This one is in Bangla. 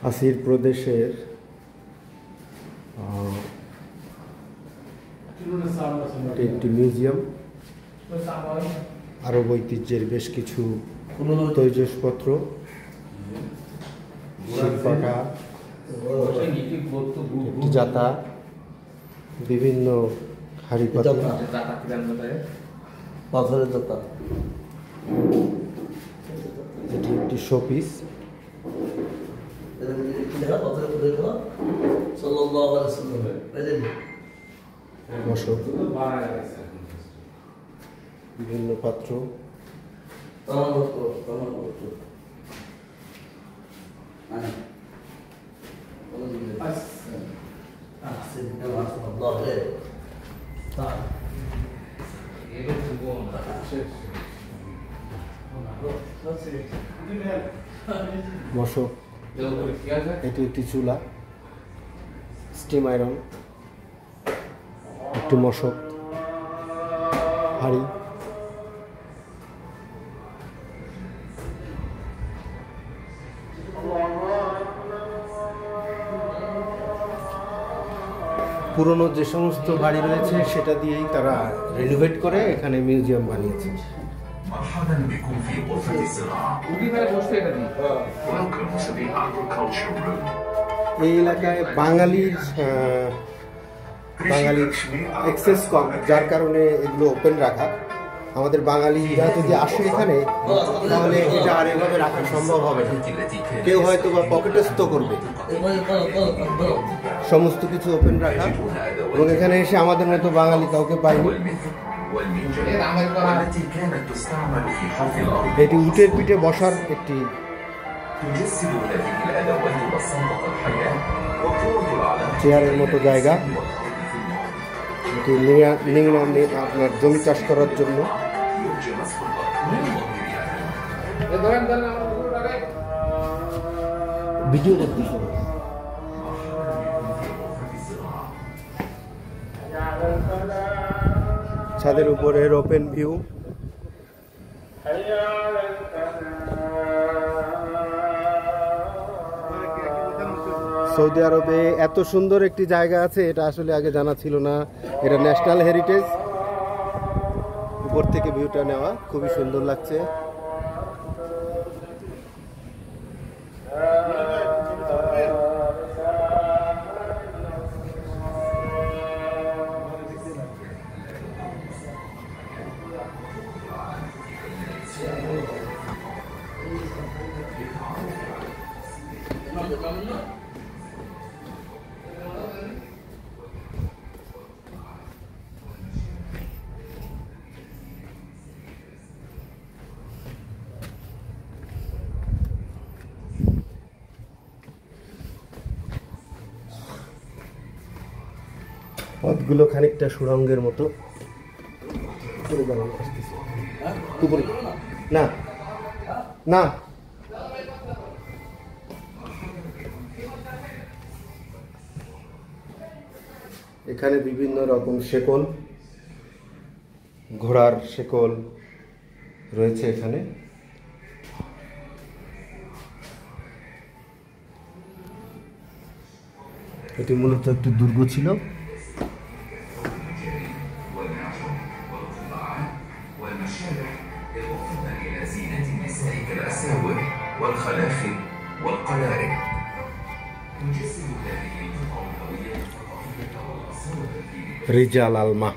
আসির প্রদেশের একটি মিউজিয়াম, আরব ঐতিহ্যের বেশ কিছু তৈজসপত্র, শিল্পাটা, একটি জাতা, বিভিন্ন হাড়ি পাতিল, পাথরের জাতা, এটি একটি শোপিস। বিভিন্ন পাত্র, মশক, এটি একটি চুলা, স্টিম আয়রন, একটি মশক, হাঁড়ি, পুরনো যে সমস্ত বাড়ি রয়েছে সেটা দিয়েই তারা রেনোভেট করে এখানে মিউজিয়াম বানিয়েছে। এই এলাকায় বাঙালির এক্সেস কম, যার কারণে এগুলো ওপেন রাখা। আমাদের বাঙালিরা যদি আসে এখানে তাহলে এটা আর এভাবে রাখা সম্ভব হবে না, কেউ হয়তো বা পকেটস্থ করবে। সমস্ত কিছু ওপেন রাখা, এবং এখানে এসে আমাদের মতো বাঙালি কাউকে পাইনি। এটি উটের পিঠে বসার একটি চেয়ারের মতো জায়গা, এটি আপনার জমি চাষ করার জন্য। ভিডিও করতেছে, ছাদের উপরের ওপেন ভিউ। সৌদি আরবে এত সুন্দর একটি জায়গা আছে, এটা আসলে আগে জানা ছিল না। এটা ন্যাশনাল হেরিটেজ। উপর থেকে ভিউটা নেওয়া খুবই সুন্দর লাগছে। পথগুলো খানিকটা সুড়ঙ্গের মতো। না না, এখানে বিভিন্ন রকম শেকল, ঘোড়ার শেকল রয়েছে এখানে। এটি মূলত একটি দুর্গ ছিল। রিজাল আলমা।